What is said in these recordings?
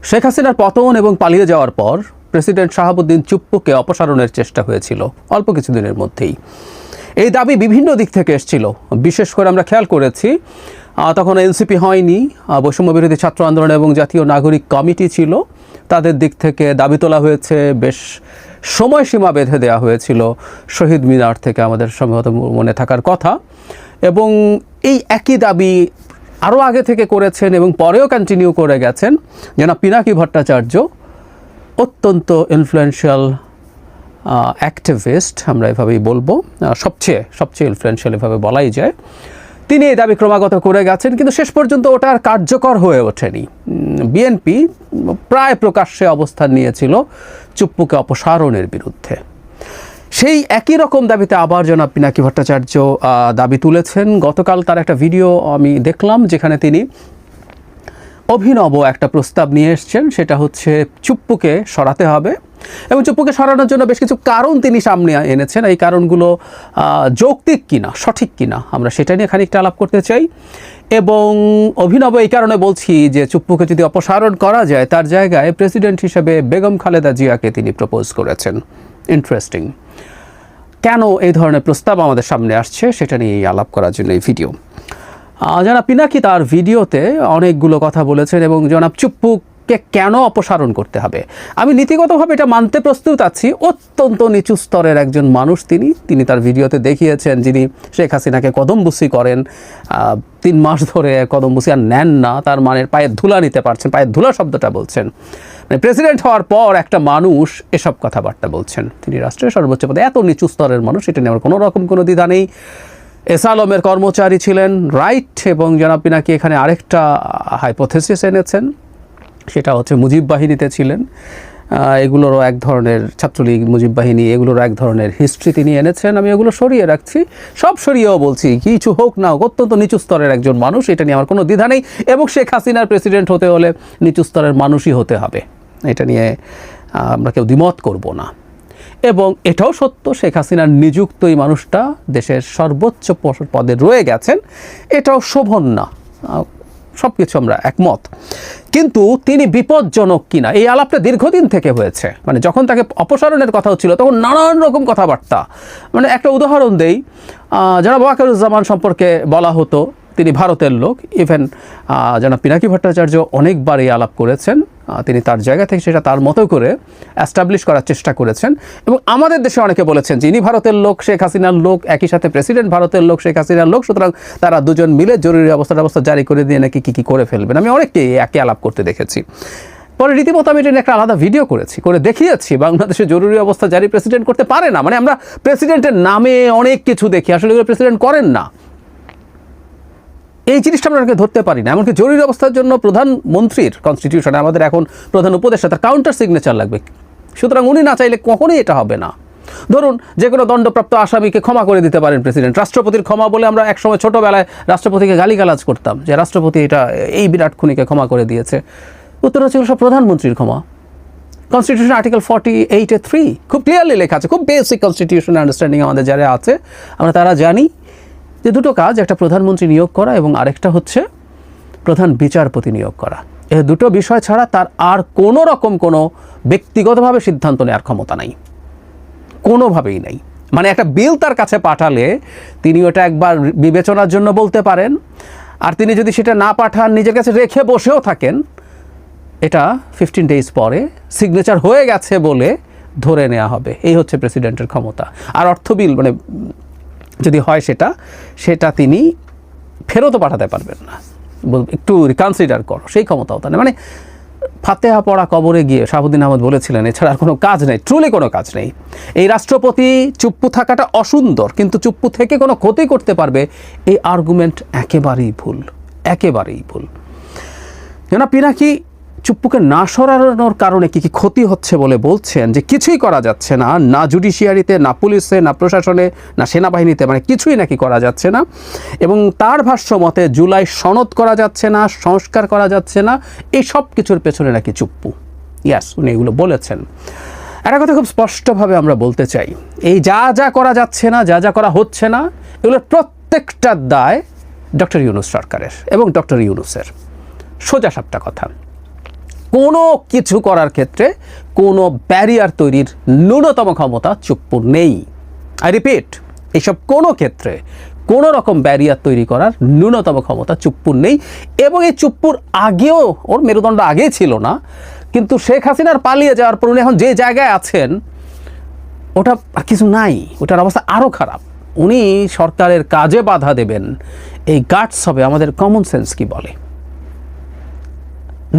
শেখ হাসিনার পতন এবং পালিয়ে যাওয়ার পর প্রেসিডেন্ট শাহাবুদ্দিন চুপ্পুকে অপসারণের চেষ্টা হয়েছিল অল্প কিছুদিনের মধ্যেই। এই দাবি বিভিন্ন দিক থেকে এসেছিল। বিশেষ করে আমরা খেয়াল করেছি তখন এনসিপি হয়নি, বৈষম্য বিরোধী ছাত্র আন্দোলন এবং জাতীয় নাগরিক কমিটি ছিল, তাদের দিক থেকে দাবি তোলা হয়েছে, বেশ সময়সীমা বেঁধে দেওয়া হয়েছিল শহীদ মিনার থেকে, আমাদের সম্ভবত মনে থাকার কথা। এবং এই একই দাবি আরও আগে থেকে করেছেন এবং পরেও কন্টিনিউ করে গেছেন জনাব পিনাকি ভট্টাচার্য, অত্যন্ত ইনফ্লুয়েন্সিয়াল অ্যাক্টিভিস্ট, আমরা এভাবেই বলবো, সবচেয়ে ইনফ্লুয়েন্সিয়াল এভাবে বলাই যায়। তিনি এই দাবি ক্রমাগত করে গেছেন, কিন্তু শেষ পর্যন্ত ওটা আর কার্যকর হয়ে ওঠেনি। বিএনপি প্রায় প্রকাশ্যে অবস্থান নিয়েছিল চুপ্পুকে অপসারণের বিরুদ্ধে। সেই একই রকম দাবিতে আবার জনাব পিনাকি ভট্টাচার্য দাবি তুলেছেন। গতকাল তার একটা ভিডিও আমি দেখলাম, যেখানে তিনি অভিনব একটা প্রস্তাব নিয়ে এসছেন। সেটা হচ্ছে চুপ্পুকে সরাতে হবে এবং চুপ্পুকে সরানোর জন্য বেশ কিছু কারণ তিনি সামনে এনেছেন। এই কারণগুলো যৌক্তিক কিনা, সঠিক কিনা, আমরা সেটা নিয়ে খানিকটা আলাপ করতে চাই। এবং অভিনব এই কারণে বলছি যে চুপ্পুকে যদি অপসারণ করা যায়, তার জায়গায় প্রেসিডেন্ট হিসেবে বেগম খালেদা জিয়াকে তিনি প্রপোজ করেছেন। ইন্টারেস্টিং। কেন এই ধরনের প্রস্তাব আমাদের সামনে আসছে সেটা নিয়ে আলাপ করার জন্য এই ভিডিও। জনাব পিনাকি তার ভিডিওতে অনেকগুলো কথা বলেছেন এবং জনাব চুপ্পুকে কেন অপসারণ করতে হবে, আমি নীতিগতভাবে এটা মানতে প্রস্তুত আছি। অত্যন্ত নিচু স্তরের একজন মানুষ তিনি তার ভিডিওতে দেখিয়েছেন যিনি শেখ হাসিনাকে কদমবুসি করেন, 3 মাস ধরে কদমবুসি আর নেন না, তার মানের পায়ের ধুলা নিতে পারছেন, পায়ের ধুলা শব্দটা বলছেন। মানে প্রেসিডেন্ট হওয়ার পর একটা মানুষ এসব কথাবার্তা বলছেন, তিনি রাষ্ট্রের সর্বোচ্চ পদে, এত নিচু স্তরের মানুষ, এটা নিয়ে আমার কোনো রকম কোনো দ্বিধা নেই। এস আলমের কর্মচারী ছিলেন, রাইট। এবং জনাব পিনাকি এখানে আরেকটা হাইপোথেসিস এনেছেন, সেটা হচ্ছে মুজিব বাহিনীতে ছিলেন। এগুলোরও এক ধরনের, ছাত্রলীগ, মুজিব বাহিনী, এগুলোরও এক ধরনের হিস্ট্রি তিনি এনেছেন। আমি এগুলো সরিয়ে রাখছি, সব সরিয়েও বলছি কিছু হোক না হোক, অত্যন্ত নিচু স্তরের একজন মানুষ, এটা নিয়ে আমার কোনো দ্বিধা নেই। এবং শেখ হাসিনার প্রেসিডেন্ট হতে হলে নিচু স্তরের মানুষই হতে হবে, এটা নিয়ে আমরা কেউ দ্বিমত করব না। এবং এটাও সত্য, শেখ হাসিনার নিযুক্ত এই মানুষটা দেশের সর্বোচ্চ পদে রয়ে গেছেন, এটাও শোভন না, সব কিছু আমরা একমত। কিন্তু তিনি বিপজ্জনক কিনা, এই আলাপটা দীর্ঘদিন থেকে হয়েছে। মানে যখন তাকে অপসারণের কথা হচ্ছিল তখন নানান রকম কথাবার্তা, মানে একটা উদাহরণ দেই, জনাব ওয়াকারুজ্জামান সম্পর্কে বলা হতো তিনি ভারতের লোক। ইভেন জনাব পিনাকি ভট্টাচার্য অনেকবার এই আলাপ করেছেন, তিনি তার জায়গা থেকে সেটা তার মতো করে অ্যাস্টাবলিশ করার চেষ্টা করেছেন। এবং আমাদের দেশে অনেকে বলেছেন যে ইনি ভারতের লোক, শেখ হাসিনার লোক, একই সাথে প্রেসিডেন্ট ভারতের লোক, শেখ হাসিনার লোক, সুতরাং তারা দুজন মিলে জরুরি অবস্থা জারি করে দিয়ে নাকি কী করে ফেলবেন। আমি অনেককে একই আলাপ করতে দেখেছি। পরে রীতিমতো আমি এটা একটা আলাদা ভিডিও করে দেখিয়েছি, বাংলাদেশে জরুরি অবস্থা জারি প্রেসিডেন্ট করতে পারে না। মানে আমরা প্রেসিডেন্টের নামে অনেক কিছু দেখি, আসলে এগুলো প্রেসিডেন্ট করেন না, এই জিনিসটা আমরা ধরতে পারি না। এমনকি জরুরি অবস্থার জন্য প্রধানমন্ত্রীর কনস্টিটিউশনে আমাদের এখন প্রধান উপদেষ্টা, তার কাউন্টার সিগনেচার লাগবে, সুতরাং উনি না চাইলে কখনোই এটা হবে না। ধরুন যে কোনো দণ্ডপ্রাপ্ত আসামিকে ক্ষমা করে দিতে পারেন প্রেসিডেন্ট। রাষ্ট্রপতির ক্ষমা বলে আমরা একসময় ছোটোবেলায় রাষ্ট্রপতিকে গালিগালাজ করতাম যে রাষ্ট্রপতি এটা এই বিরাট খুনিকে ক্ষমা করে দিয়েছে। উত্তর হচ্ছে সব প্রধানমন্ত্রীর ক্ষমা। কনস্টিটিউশন আর্টিকেল 48(3) খুব ক্লিয়ারলি লেখা আছে, খুব বেসিক কনস্টিটিউশন আন্ডারস্ট্যান্ডিং আমাদের যারা আছে আমরা তারা জানি যে দুটো কাজ, একটা প্রধানমন্ত্রী নিয়োগ করা এবং আরেকটা হচ্ছে প্রধান বিচারপতি নিয়োগ করা। এই দুটো বিষয় ছাড়া তার আর কোনো রকম কোনো ব্যক্তিগতভাবে সিদ্ধান্ত নেওয়ার ক্ষমতা নাই, কোনোভাবেই নেই। মানে একটা বিল তার কাছে পাঠালে তিনি ওটা একবার বিবেচনার জন্য বলতে পারেন, আর তিনি যদি সেটা না পাঠান, নিজের কাছে রেখে বসেও থাকেন, এটা 15 ডেজ পরে সিগনেচার হয়ে গেছে বলে ধরে নেওয়া হবে। এই হচ্ছে প্রেসিডেন্টের ক্ষমতা। আর অর্থ বিল মানে যদি হয় সেটা তিনি ফেরতও পাঠাতে পারবেন না, একটু রিকনসিডার করো, সেই ক্ষমতাও তার নেই। মানে ফাতেহা পড়া কবরে গিয়ে শাহাবুদ্দিন আহমদ বলেছিলেন, এছাড়া আর কোনো কাজ নেই, ট্রুলি কোনো কাজ নেই। এই রাষ্ট্রপতি চুপ্পু থাকাটা অসুন্দর, কিন্তু চুপ্পু থেকে কোনো ক্ষতি করতে পারবে এই আর্গুমেন্ট একেবারেই ভুল, একেবারেই ভুল। জনাব পিনাকি চুপ্পুকে না সরানোর কারণে কি ক্ষতি হচ্ছে বলে বলছেন যে কিছুই করা যাচ্ছে না, না জুডিশিয়ারিতে, না পুলিশে, না প্রশাসনে, না সেনাবাহিনীতে, মানে কিছুই নাকি করা যাচ্ছে না। এবং তার ভাষ্য মতে জুলাই সনদ করা যাচ্ছে না, সংস্কার করা যাচ্ছে না, এই সব কিছুর পেছনে নাকি চুপ্পু। ইয়াস, উনি এগুলো বলেছেন। একটা কথা খুব স্পষ্টভাবে আমরা বলতে চাই, এই যা করা যাচ্ছে না, যা করা হচ্ছে না, এগুলোর প্রত্যেকটা দায় ডক্টর ইউনূস সরকারের এবং ডক্টর ইউনূসের। সোজা সাপটা কথা। কোনো কিছু করার ক্ষেত্রে কোনো ব্যারিয়ার তৈরির ন্যূনতম ক্ষমতা চুপ্পুর নেই। আই রিপিট, এইসব কোনো ক্ষেত্রে কোনো রকম ব্যারিয়ার তৈরি করার ন্যূনতম ক্ষমতা চুপ্পুর নেই। এবং এই চুপ্পুর আগেও ওর মেরুদণ্ড আগেই ছিল না, কিন্তু শেখ হাসিনার পালিয়ে যাওয়ার পর উনি এখন যে জায়গায় আছেন ওটা আর কিছু নাই, ওটার অবস্থা আরও খারাপ। উনি সরকারের কাজে বাধা দেবেন, এই গাটস হবে আমাদের কমন সেন্স কি বলে?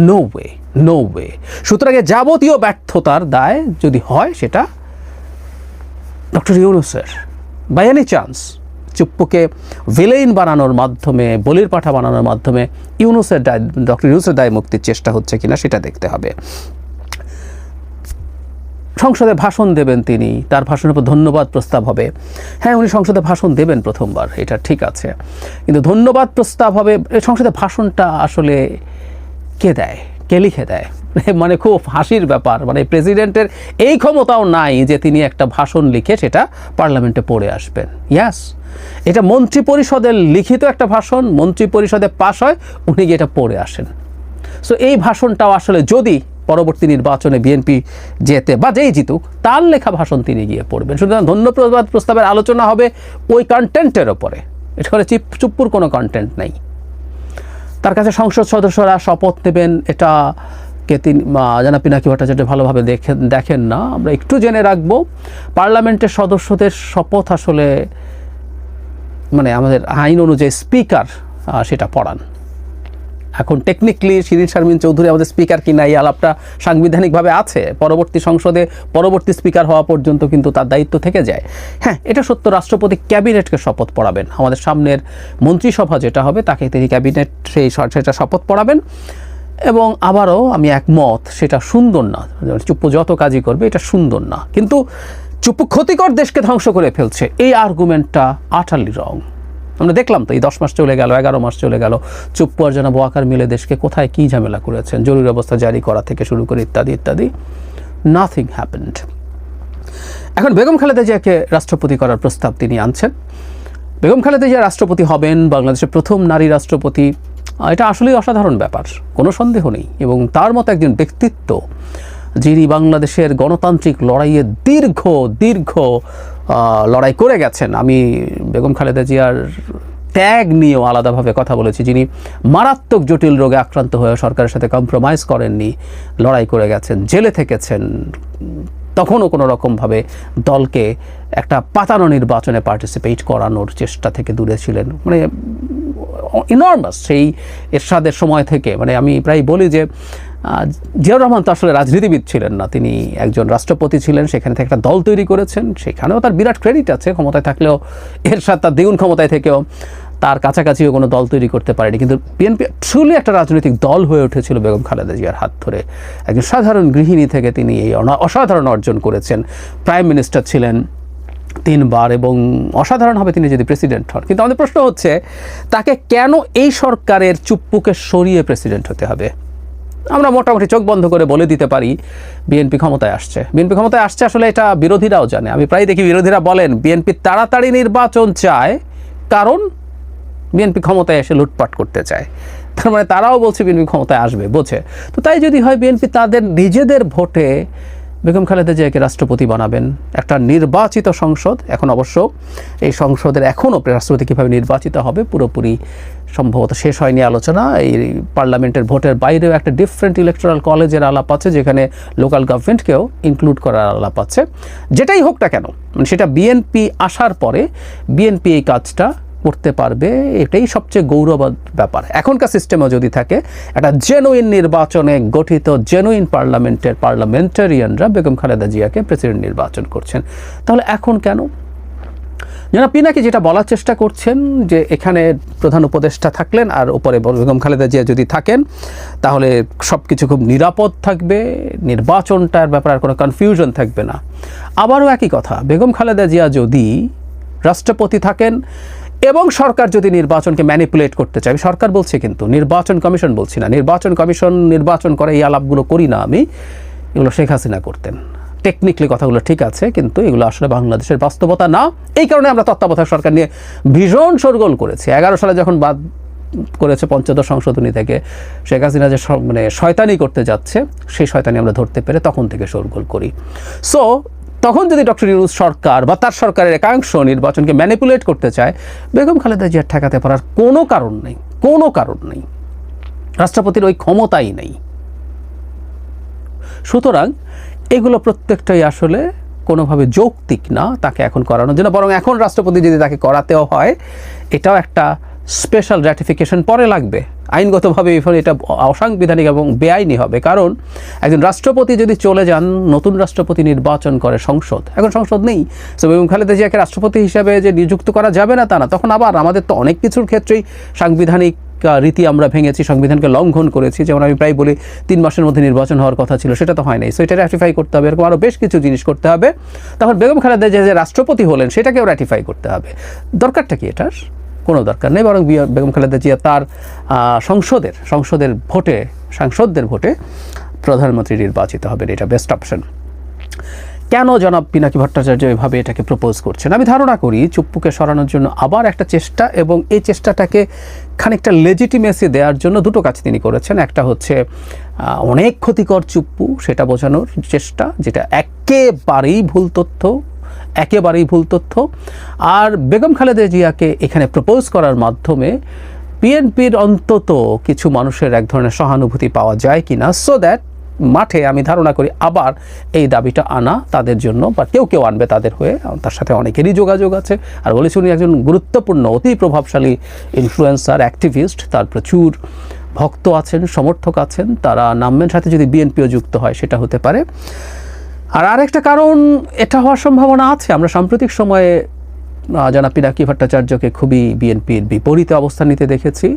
No way, no way. সুতরাং যাবতীয় ব্যর্থতার দায় যদি হয় সেটা ডক্টর ইউনূসের। বাই এনি চান্স চুপ্পুকে ভিলেইন বানানোর মাধ্যমে, বলির পাঠা বানানোর মাধ্যমে ইউনূসের দায়, ডক্টর ইউনূসের দায় মুক্তির চেষ্টা হচ্ছে কিনা সেটা দেখতে হবে। সংসদে ভাষণ দেবেন তিনি, তার ভাষণের উপর ধন্যবাদ প্রস্তাব হবে। হ্যাঁ, উনি সংসদে ভাষণ দেবেন প্রথমবার, এটা ঠিক আছে, কিন্তু ধন্যবাদ প্রস্তাব হবে। সংসদে ভাষণটা আসলে কে দেয়, কে লিখে দেয়? মানে খুব হাসির ব্যাপার, মানে প্রেসিডেন্টের এই ক্ষমতাও নাই যে তিনি একটা ভাষণ লিখে সেটা পার্লামেন্টে পড়ে আসবেন। ইয়াস, এটা মন্ত্রী পরিষদের লিখিত একটা ভাষণ, মন্ত্রী পরিষদে পাশ হয়, উনি গিয়ে এটা পড়ে আসেন। সো এই ভাষণটাও আসলে যদি পরবর্তী নির্বাচনে বিএনপি জেতে বা যেই জিতুক, তার লেখা ভাষণ তিনি গিয়ে পড়বেন। সুতরাং ধন্যবাদ প্রস্তাবের আলোচনা হবে ওই কন্টেন্টের ওপরে, এটা করে চুপ্পুর কোনো কন্টেন্ট নেই। তার কাছে সংসদ সদস্যরা শপথ নেবেন, এটা কে তিনি জনাব পিনাকি ভট্টাচার্য ভালোভাবে দেখেন না। আমরা একটু জেনে রাখবো, পার্লামেন্টের সদস্যদের শপথ আসলে মানে আমাদের আইন অনুযায়ী স্পিকার সেটা পড়ান। এখন টেকনিক্যালি শিরিন শারমিন চৌধুরী আমাদের স্পিকার কিনা, এই আলাপটা সাংবিধানিকভাবে আছে। পরবর্তী সংসদে পরবর্তী স্পিকার হওয়া পর্যন্ত কিন্তু তার দায়িত্ব থেকে যায়। হ্যাঁ, এটা সত্য, রাষ্ট্রপতি ক্যাবিনেটকে শপথ পড়াবেন। আমাদের সামনের মন্ত্রিসভা যেটা হবে তাকে তিনি ক্যাবিনেট সেটা শপথ পড়াবেন। এবং আবারও আমি একমত, সেটা সুন্দর না, চুপ্পু যত কাজই করবে এটা সুন্দর না। কিন্তু চুপ্পু ক্ষতিকর দেশকে ধ্বংস করে ফেলছে, এই আর্গুমেন্টটা আটারলি রং। আমরা দেখলাম তো, এই 10 মাস চলে গেল, 11 মাস চলে গেল, চুপ্পু আর জনাব ওয়াকার মিলে দেশকে কোথায় কী ঝামেলা করেছেন, জরুরি অবস্থা জারি করা থেকে শুরু করে ইত্যাদি ইত্যাদি, নাথিং হ্যাপেন্ড। এখন বেগম খালেদা জিয়াকে রাষ্ট্রপতি করার প্রস্তাব তিনি আনছেন। বেগম খালেদা জিয়া রাষ্ট্রপতি হবেন, বাংলাদেশের প্রথম নারী রাষ্ট্রপতি, এটা আসলেই অসাধারণ ব্যাপার, কোনো সন্দেহ নেই। এবং তার মতো একজন ব্যক্তিত্ব যিনি বাংলাদেশের গণতান্ত্রিক লড়াইয়ে দীর্ঘ লড়াই করে গেছেন। আমি বেগম খালেদা জিয়ার ত্যাগ নিয়েও আলাদাভাবে কথা বলেছি, যিনি মারাত্মক জটিল রোগে আক্রান্ত হয়ে সরকারের সাথে কম্প্রোমাইজ করেননি, লড়াই করে গেছেন, জেলে থেকেছেন, তখনও কোনো রকমভাবে দলকে একটা পাতানো নির্বাচনে পার্টিসিপেট করানোর চেষ্টা থেকে দূরে ছিলেন। মানে ইনর্মাস সেই এরশাদের সময় থেকে, মানে আমি প্রায় বলি যে জিয়াউর রহমান তো আসলে রাজনীতিবিদ ছিলেন না, তিনি একজন রাষ্ট্রপতি ছিলেন, সেখানে থেকে একটা দল তৈরি করেছেন, সেখানেও তার বিরাট ক্রেডিট আছে। ক্ষমতায় থাকলেও এরশাদ তার দ্বিগুণ ক্ষমতায় থেকেও তার কাছাকাছিও কোনো দল তৈরি করতে পারেনি। কিন্তু বিএনপি ট্রুলি একটা রাজনৈতিক দল হয়ে উঠেছিল বেগম খালেদা জিয়ার হাত ধরে। একজন সাধারণ গৃহিণী থেকে তিনি এই অসাধারণ অর্জন করেছেন, প্রাইম মিনিস্টার ছিলেন 3 বার, এবং অসাধারণ হবে তিনি যদি প্রেসিডেন্ট হন। কিন্তু আমাদের প্রশ্ন হচ্ছে, তাকে কেন এই সরকারের চুপ্পুকে সরিয়ে প্রেসিডেন্ট হতে হবে? আমরা মোটামুটি চোখ বন্ধ করে বলে দিতে পারি বিএনপি ক্ষমতায় আসছে। বিএনপি ক্ষমতায় আসছে আসলে এটা বিরোধীরাও জানে। আমি প্রায় দেখি বিরোধীরা বলেন বিএনপি তাড়াতাড়ি নির্বাচন চায় কারণ বিএনপি ক্ষমতায় এসে লুটপাট করতে চায়। তার মানে তারাও বলছে বিএনপি ক্ষমতায় আসবে, বোঝে। তো তাই যদি হয় বিএনপি তাদের নিজেদের ভোটে বেগম খালেদা জিয়াকে রাষ্ট্রপতি বানাবেন, একটা নির্বাচিত সংসদ। এখন অবশ্য এই সংসদের এখনও রাষ্ট্রপতি কীভাবে নির্বাচিত হবে পুরোপুরি সম্ভবত শেষ হয়নি আলোচনা। এই পার্লামেন্টের ভোটের বাইরেও একটা ডিফারেন্ট ইলেকটোরাল কলেজের আলাপ আছে, যেখানে লোকাল গভর্নমেন্টকেও ইনক্লুড করার আলাপ আছে। যেটাই হোক না কেন, মানে সেটা বিএনপি আসার পরে বিএনপি এই কাজটা করতে পারবে, এটাই সবচেয়ে গৌরবের ব্যাপার। এখনকার সিস্টেমও যদি থাকে, একটা জেনুইন নির্বাচনে গঠিত জেনুইন পার্লামেন্টারিয়ানরা বেগম খালেদা জিয়াকে প্রেসিডেন্ট নির্বাচন করছেন, তাহলে এখন কেন? জনাব পিনাকি যেটা বলার চেষ্টা করছেন যে এখানে প্রধান উপদেষ্টা থাকলেন আর উপরে বেগম খালেদা জিয়া যদি থাকেন তাহলে সব কিছু খুব নিরাপদ থাকবে, নির্বাচনটার ব্যাপারে আর কোনো কনফিউশন থাকবে না। আবারও একই কথা, বেগম খালেদা জিয়া যদি রাষ্ট্রপতি থাকেন এবং সরকার যদি নির্বাচনকে ম্যানিপুলেট করতে চায়, সরকার বলছে কিন্তু, নির্বাচন কমিশন বলছি না, নির্বাচন কমিশন নির্বাচন করে এই আলাপগুলো করি না আমি, এগুলো শেখ হাসিনা করতেন। টেকনিক্যালি কথাগুলো ঠিক আছে, কিন্তু এগুলো আসলে বাংলাদেশের বাস্তবতা না। এই কারণে আমরা তত্ত্বাবধায়ক সরকার নিয়ে ভীষণ শোরগোল করেছি। 11 সালে যখন করেছে পঞ্চদশ সংশোধনী থেকে শেখ হাসিনা যে মানে শয়তানি করতে যাচ্ছে, সেই শয়তানি আমরা ধরতে পেরে তখন থেকে শোরগোল করি। সো তখন যদি ডক্টর ইউনূস সরকার বা তার সরকারের একাংশ নির্বাচনকে ম্যানিপুলেট করতে চায়, বেগম খালেদা জিয়ার ঠেকাতে পারার কোনো কারণ নেই, কোনো কারণ নেই। রাষ্ট্রপতির ওই ক্ষমতাই নেই। সুতরাং এগুলো প্রত্যেকটাই আসলে কোনোভাবে যৌক্তিক না তাকে এখন করানোর জন্য। বরং এখন রাষ্ট্রপতি যদি তাকে করাতেও হয়, এটাও একটা স্পেশাল র্যাটিফিকেশন পরে লাগবে। আইনগতভাবে এটা অসাংবিধানিক এবং বেআইনি হবে। কারণ একজন রাষ্ট্রপতি যদি চলে যান, নতুন রাষ্ট্রপতি নির্বাচন করে সংসদ, এখন সংসদ নেই। সো বেগম খালেদা জিয়াকে রাষ্ট্রপতি হিসাবে যে নিযুক্ত করা যাবে না তা না। তখন আবার আমাদের তো অনেক কিছুর ক্ষেত্রেই সাংবিধানিক রীতি আমরা ভেঙেছি, সংবিধানকে লঙ্ঘন করেছি। যেমন আমি প্রায় বলি 3 মাসের মধ্যে নির্বাচন হওয়ার কথা ছিল, সেটা তো হয় নাই। সো এটা র্যাটিফাই করতে হবে, এরকম আরও বেশ কিছু জিনিস করতে হবে। তখন বেগম খালেদা জিয়া যে রাষ্ট্রপতি হলেন সেটাকেও র্যাটিফাই করতে হবে। দরকারটা কি এটার? কোনো দরকার নেই। বরং বেগম খালেদা জিয়া তার সাংসদদের ভোটে প্রধানমন্ত্রী নির্বাচিত হবেন, এটা বেস্ট অপশন। কেন জনাব পিনাকি ভট্টাচার্য এভাবে এটাকে প্রপোজ করছেন? আমি ধারণা করি চুপ্পুকে সরানোর জন্য আবার একটা চেষ্টা, এবং এই চেষ্টাটাকে খানিকটা লেজিটিমেসি দেওয়ার জন্য দুটো কাজ তিনি করেছেন। একটা হচ্ছে অনেক ক্ষতিকর চুপ্পু, সেটা বোঝানোর চেষ্টা, যেটা একেবারেই ভুল তথ্য। আর বেগম খালেদা জিয়াকে এখানে প্রপোজ করার মাধ্যমে বিএনপির অন্তত কিছু মানুষের এক ধরনের সহানুভূতি পাওয়া যায় কিনা, সো দ্যাট মাঠে আমি ধারণা করি আবার এই দাবিটা আনা তাদের জন্য, বা কেউ আনবে তাদের হয়ে। তার সাথে অনেকেরই যোগাযোগ আছে। আর বলেছি উনি একজন গুরুত্বপূর্ণ, অতি প্রভাবশালী ইনফ্লুয়েন্সার, অ্যাক্টিভিস্ট, তার প্রচুর ভক্ত আছেন, সমর্থক আছেন। তারা নামবেন, সাথে যদি বিএনপিও যুক্ত হয় সেটা হতে পারে। আর আরেকটা কারণ, এটা হওয়ার সম্ভাবনা আছে, আমরা সাম্প্রতিক সময়ে জনাব পিনাকি ভট্টাচার্যকে খুবই বিএনপির বিপরীতে অবস্থান নিতে দেখেছি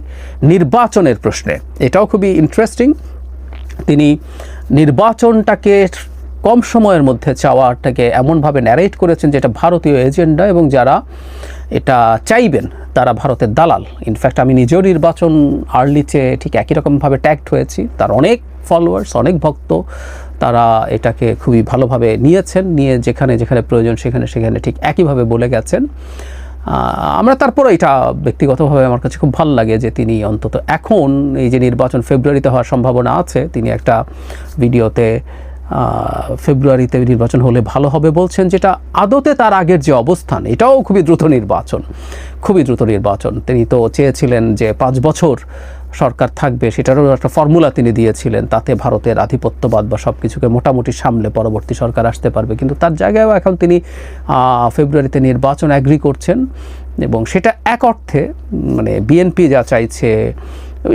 নির্বাচনের প্রশ্নে। এটাও খুবই ইন্টারেস্টিং। তিনি নির্বাচনটাকে কম সময়ের মধ্যে চাওয়াটাকে এমনভাবে ন্যারেট করেছেন যে এটা ভারতীয় এজেন্ডা, এবং যারা এটা চাইবেন তারা ভারতের দালাল। ইনফ্যাক্ট আমি নিজেও নির্বাচন আর্লিতে ঠিক একই রকমভাবে ট্যাগড হয়েছি। তার অনেক ফলোয়ার্স, অনেক ভক্ত, তারা এটাকে খুবই ভালোভাবে নিয়ে যেখানে প্রয়োজন সেখানে ঠিক একইভাবে বলে গেছেন। আমরা তারপরে এটা ব্যক্তিগতভাবে আমার কাছে খুব ভালো লাগে যে তিনি অন্তত এখন এই যে নির্বাচন ফেব্রুয়ারিতে হওয়ার সম্ভাবনা আছে, তিনি একটা ভিডিওতে ফেব্রুয়ারিতে নির্বাচন হলে ভালো হবে বলছেন, যেটা আদতে তার আগের যে অবস্থান, এটাও খুবই দ্রুত নির্বাচন। তিনি তো চেয়েছিলেন যে 5 বছর সরকার থাকবে, সেটারও একটা ফর্মুলা তিনি দিয়েছিলেন, তাতে ভারতের আধিপত্যবাদ বা সব কিছুকে মোটামুটি সামলে পরবর্তী সরকার আসতে পারবে। কিন্তু তার জায়গায়ও এখন তিনি ফেব্রুয়ারিতে নির্বাচন অ্যাগ্রি করছেন, এবং সেটা এক অর্থে মানে বিএনপি যা চাইছে,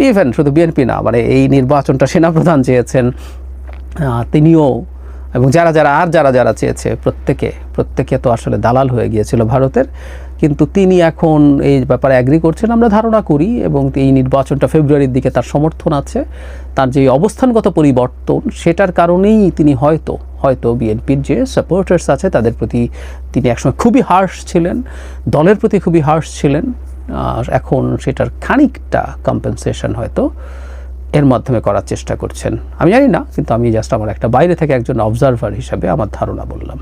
ইভেন শুধু বিএনপি না, মানে এই নির্বাচনটা সেনাপ্রধান চেয়েছেন, তিনিও, এবং যারা চেয়েছে প্রত্যেকে তো আসলে দালাল হয়ে গিয়েছিল ভারতের। কিন্তু তিনি এখন এই ব্যাপারে অ্যাগ্রি করছেন আমরা ধারণা করি, এবং এই নির্বাচনটা ফেব্রুয়ারির দিকে তার সমর্থন আছে। তার যে অবস্থানগত পরিবর্তন, সেটার কারণেই তিনি হয়তো বিএনপির যে সাপোর্টার্স আছে তাদের প্রতি তিনি একসময় খুবই হার্শ ছিলেন, দলের প্রতি খুবই হার্শ ছিলেন, এখন সেটার খানিকটা কম্পেনসেশন হয়তো এর মাধ্যমে করার চেষ্টা করছেন। আমি জানি না, কিন্তু আমি জাস্ট আমার একটা বাইরে থেকে একজন অবজারভার হিসাবে আমার ধারণা বললাম।